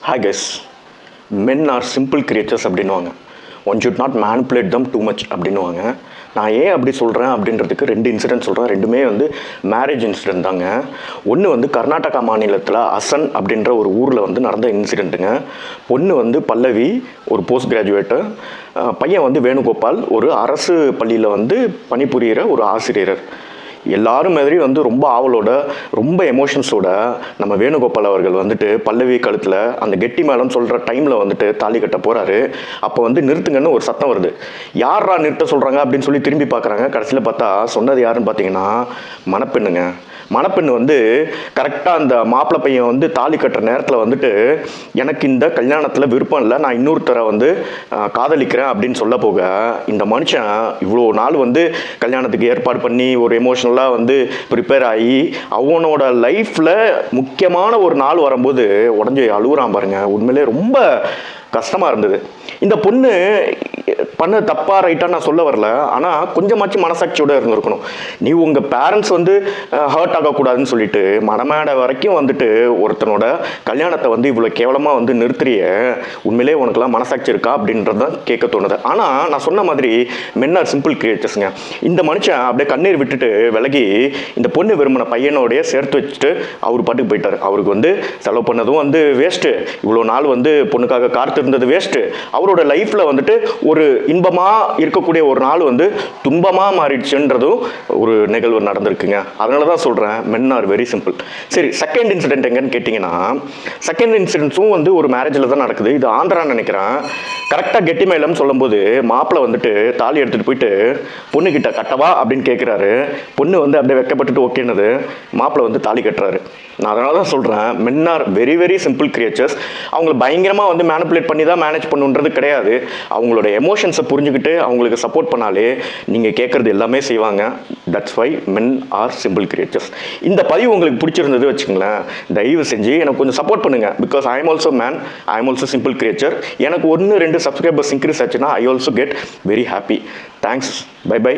Hi guys, men are simple creatures அப்படின்னுவாங்க. One should not manipulate them too much அப்படின்னுவாங்க. நான் ஏன் அப்படி சொல்கிறேன் அப்படின்றதுக்கு 2 இன்சிடென்ட் சொல்கிறேன். ரெண்டுமே மேரேஜ் இன்சிடென்ட் தாங்க. ஒன்று கர்நாடகா மாநிலத்தில் அசன் அப்படின்ற ஒரு ஊரில் நடந்த இன்சிடெண்ட்டுங்க. பொண்ணு பல்லவி, ஒரு போஸ்ட் கிராஜுவேட்டு. பையன் வேணுகோபால், ஒரு அரசு பள்ளியில் பணிபுரிகிற ஒரு ஆசிரியர். எல்லாரும் மாதிரி ரொம்ப ஆவலோட, ரொம்ப எமோஷன்ஸோட நம்ம வேணுகோபால் அவர்கள் பல்லவி கழுத்தில் அந்த கெட்டி மேளம் சொல்கிற டைமில் தாலி கட்ட போகிறாரு. அப்போ நிறுத்துங்கன்னு ஒரு சத்தம் வருது. யாரா நிறுத்த சொல்கிறாங்க அப்படின்னு சொல்லி திரும்பி பார்க்குறாங்க. கடைசியில் பார்த்தா சொன்னது யாருன்னு பார்த்தீங்கன்னா மணப்பெண்ணுங்க. மணப்பெண்ணு கரெக்டாக அந்த மாப்பிள்ளை பையன் தாலி கட்டுற நேரத்தில் எனக்கு இந்த கல்யாணத்தில் விருப்பம் இல்லை, நான் இன்னொருத்தரை காதலிக்கிறேன் அப்படின்னு சொல்ல போக, இந்த மனுஷன் இவ்வளோ நாள் கல்யாணத்துக்கு ஏற்பாடு பண்ணி ஒரு எமோஷ்னலாக ப்ரிப்பேர் ஆகி அவனோட லைஃப்பில் முக்கியமான ஒரு நாள் வரும்போது உடஞ்சி அழுகுறான் பாருங்க. உண்மையிலே ரொம்ப கஷ்டமாக இருந்தது. இந்த பொண்ணு பண்ண தப்பா ரைட்டாக நான் சொல்ல வரல, ஆனால் கொஞ்சமாச்சும் மனசாட்சியோடு இருந்திருக்கணும். நீ உங்கள் பேரண்ட்ஸ் ஹர்ட் ஆகக்கூடாதுன்னு சொல்லிட்டு மனமேடை வரைக்கும் ஒருத்தனோட கல்யாணத்தை இவ்வளோ கேவலமாக நிறுத்துறிய, உண்மையிலே உனக்குலாம் மனசாட்சி இருக்கா அப்படின்றத கேட்க தோணுது. ஆனால் நான் சொன்ன மாதிரி மென் ஆர் சிம்பிள் கிரியேட்டர்ஸுங்க. இந்த மனுஷன் அப்படியே கண்ணீர் விட்டுட்டு விலகி இந்த பொண்ணு விரும்பின பையனோடைய சேர்த்து வச்சுட்டு அவர் பாட்டுக்கு போயிட்டார். அவருக்கு செலவு பண்ணதும் வேஸ்ட்டு, இவ்வளோ நாள் பொண்ணுக்காக காத்திருந்தது வேஸ்ட்டு. அவரோட லைஃப்பில் ஒரு இன்பமாக இருக்கக்கூடிய ஒரு நாள் துன்பமாக மாறிடுச்சுன்றதும் ஒரு நிகழ்வு நடந்திருக்குங்க. அதனால தான் சொல்கிறேன் மென் ஆர் வெரி சிம்பிள். சரி, செகண்ட் இன்சிடென்ட் எங்கன்னு கேட்டிங்கன்னா, செகண்ட் இன்சிடென்ட்ஸும் ஒரு மேரேஜில் தான் நடக்குது. இது ஆந்திரான்னு நினைக்கிறேன். கரெக்டாக கெட்டி மேளம் சொல்லும்போது மாப்பிள்ளை தாலி எடுத்துகிட்டு போயிட்டு பொண்ணுக்கிட்ட கட்டவா அப்படின்னு கேட்குறாரு. பொண்ணு அப்படியே வெக்கப்பட்டுட்டு ஓகேனது. மாப்பிள்ளை தாலி கட்டுறாரு. நான் அதனால தான் சொல்கிறேன் மென் are very very simple creatures. அவங்கள பயங்கரமாக மேனிப்புலேட் பண்ணி தான் மேனேஜ் பண்ணுன்றது கிடையாது. அவங்களோட எமோஷன்ஸை புரிஞ்சுக்கிட்டு அவங்களுக்கு சப்போர்ட் பண்ணாலே நீங்கள் கேட்குறது எல்லாமே செய்வாங்க. That's why men are simple creatures. இந்த பதிவு உங்களுக்கு பிடிச்சிருந்தது வச்சுங்களேன், தயவு செஞ்சு எனக்கு கொஞ்சம் சப்போர்ட் பண்ணுங்கள். Because I am also man, I am also simple creature. எனக்கு 1-2 சப்ஸ்கிரைபர்ஸ் இன்க்ரீஸ் ஆச்சுன்னா I also get very happy. Thanks. Bye by.